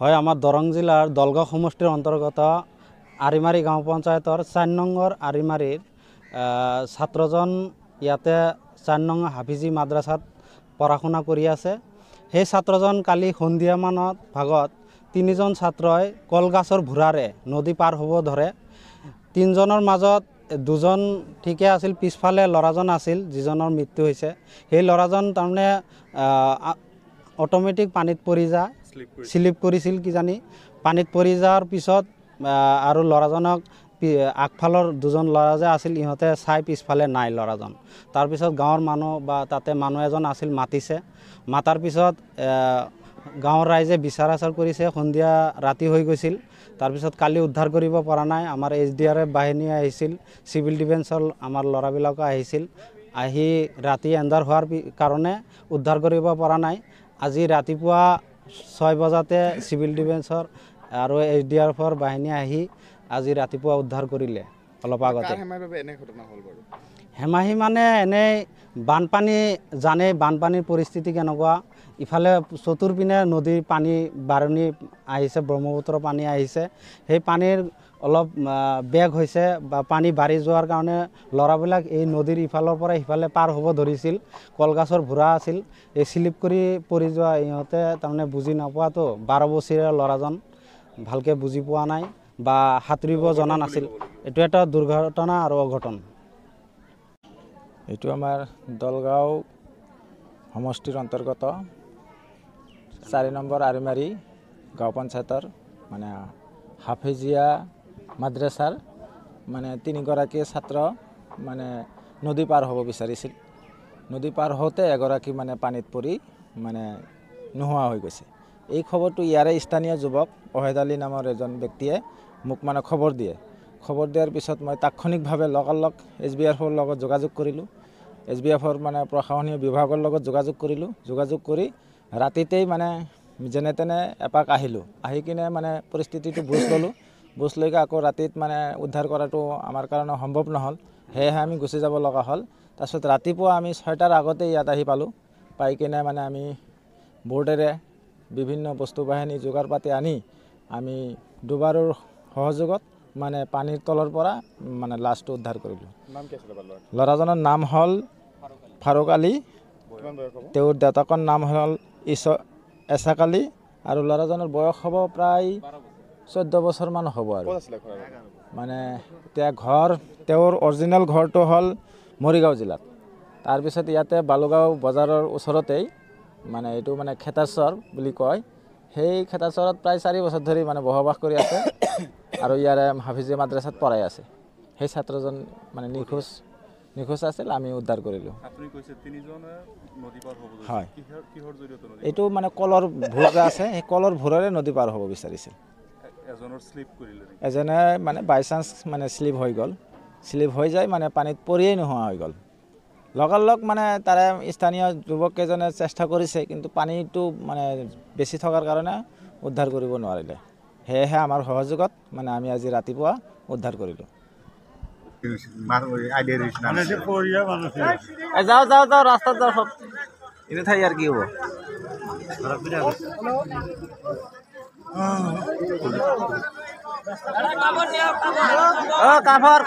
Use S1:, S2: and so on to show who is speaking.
S1: হয়, আমাৰ দৰং জিলাৰ দলগাঁও সমষ্টিৰ অন্তৰ্গত আৰিমাৰী গাঁও পঞ্চায়তৰ ৪ নম্বৰ আৰিমাৰীৰ ছাত্ৰজন ইয়াতে ৪ নং হাফিজি মাদ্ৰাছাত পঢ়া শুনা কৰি আছে। সেই ছাত্ৰজন কালি সন্ধিয়া মানত ভাগত ৩জন ছাত্ৰই কলগছৰ ভুৰাৰে নদী পাৰ হ'ব ধৰে। ৩জনৰ মাজত 2জন ঠিকে আছিল, পিছফালে ল'ৰাজন আছিল যিজনৰ মৃত্যু হৈছে। সেই ল'ৰাজন তাৰমানে অটোমেটিক পানীত পৰি যায়, স্লিপ কৰিছিল কিজানি। পানীত পৰি যোৱাৰ পিছত আৰু ল'ৰাজনক আগফালৰ 2জন ল'ৰা যে আছিল ইহঁতে চাই পিছফালে নাই ল'ৰাজন। তাৰপিছত গাঁৱৰ মানুহ বা তাতে মানুহ এজন আছিল মাতিছে। মাতাৰ পিছত গাঁৱৰ ৰাইজে বিচাৰ আচাৰ কৰিছে। সন্ধিয়া ৰাতি হৈ গৈছিল। তাৰপিছত কালি উদ্ধাৰ কৰিব পৰা নাই। আমাৰ SDRF বাহিনী আহিছিল, চিভিল ডিফেন্সৰ আমাৰ ল'ৰাবিলাকো আহিছিল। আহি ৰাতি এন্ধাৰ হোৱাৰ কাৰণে উদ্ধাৰ কৰিব পৰা নাই। আজি ৰাতিপুৱা 6 বজাতে চিভিল ডিফেন্সৰ আৰু SDRFৰ বাহিনী আহি আজি ৰাতিপুৱা উদ্ধাৰ কৰিলে অলপ আগতে। হেমাহি মানে এনেই বানপানী জানে, বানপানীৰ পৰিস্থিতি কেনেকুৱা। ইফালে চতুৰ্পিনে নদীৰ পানী বাঢ়নি আহিছে, ব্ৰহ্মপুত্ৰ পানী আহিছে। সেই পানীৰ অলপ বেগ হৈছে বা পানী বাঢ়ি যোৱাৰ কাৰণে ল'ৰাবিলাক এই নদীৰ ইফালৰ পৰা সিফালে পাৰ হ'ব ধৰিছিল। কলগছৰ ভুৰা আছিল, এই স্লিপ কৰি পৰি যোৱা ইহঁতে তাৰমানে বুজি নোপোৱাতো। 12 বছৰীয়া ল'ৰাজন ভালকৈ বুজি পোৱা নাই বা সাঁতুৰিব জনা নাছিল। এইটো এটা দুৰ্ঘটনা আৰু অঘটন।
S2: এইটো আমাৰ দলগাঁও সমষ্টিৰ অন্তৰ্গত 4 নম্বৰ আৰিমাৰী গাঁও পঞ্চায়তৰ মানে হাফিজিয়া মাদ্ৰাছাৰ মানে 3গৰাকী ছাত্ৰ মানে নদী পাৰ হ'ব বিচাৰিছিল। নদী পাৰ হওঁতে এগৰাকী মানে পানীত পৰি মানে নোহোৱা হৈ গৈছে। এই খবৰটো ইয়াৰে স্থানীয় যুৱক অহেদ আলী নামৰ এজন ব্যক্তিয়ে মোক মানে খবৰ দিয়ে। খবৰ দিয়াৰ পিছত মই তাৎক্ষণিকভাৱে লগালগ SBRFৰ লগত যোগাযোগ কৰিলোঁ। SBRFৰ মানে প্ৰশাসনীয় বিভাগৰ লগত যোগাযোগ কৰিলোঁ। যোগাযোগ কৰি ৰাতিতেই মানে যেনে তেনে এপাক আহিলোঁ। আহি কিনে মানে পৰিস্থিতিটো বুজ ল'লোঁ। বুজ লৈকে আকৌ ৰাতিত মানে উদ্ধাৰ কৰাটো আমাৰ কাৰণে সম্ভৱ নহ'ল। সেয়েহে আমি গুচি যাব লগা হ'ল। তাৰপিছত ৰাতিপুৱা আমি 6টাৰ আগতে ইয়াত আহি পালোঁ। পাই কিনে মানে আমি বৰ্ডেৰে বিভিন্ন বস্তু বাহিনী যোগাৰ পাতি আনি আমি দুবাৰৰ সহযোগত মানে পানীৰ তলৰ পৰা মানে লাছটো উদ্ধাৰ কৰিলোঁ। ল'ৰাজনৰ নাম হ'ল ফাৰুক আলী, তেওঁৰ দেউতাকৰ নাম হ'ল এছাক আলী আৰু ল'ৰাজনৰ বয়স হ'ব প্ৰায় 14 বছৰমান হ'ব। আৰু মানে এতিয়া তেওঁৰ অৰিজিনেল ঘৰটো হ'ল মৰিগাঁও জিলাত। তাৰপিছত ইয়াতে বালুগাঁও বজাৰৰ ওচৰতেই মানে এইটো মানে খেতাচৰ বুলি কয়। সেই খেতাচৰত প্ৰায় 4 বছৰ ধৰি মানে বসবাস কৰি আছে আৰু ইয়াৰে হাফিজি মাদ্ৰাছাত পঢ়াই আছে। সেই ছাত্ৰজন মানে নিখোজ আছিল, আমি উদ্ধাৰ কৰিলোঁ। হয়, এইটো মানে কলৰ ভুৰ যে আছে, সেই কলৰ ভুৰেৰে নদী পাৰ হ'ব বিচাৰিছিল। এজনে মানে বাই চান্স মানে স্লিপ হৈ গ'ল। স্লিপ হৈ যায় মানে পানীত পৰিয়েই নোহোৱা হৈ গ'ল। লগালগ মানে তাৰে স্থানীয় যুৱককেইজনে চেষ্টা কৰিছে, কিন্তু পানীটো মানে বেছি থকাৰ কাৰণে উদ্ধাৰ কৰিব নোৱাৰিলে। সেয়েহে আমাৰ সহযোগত মানে আমি আজি ৰাতিপুৱা উদ্ধাৰ কৰিলোঁ। যাওঁ ৰাস্তাত যাওঁ, সব এনে ঠাই আৰু কি হ'ব। কাফৰ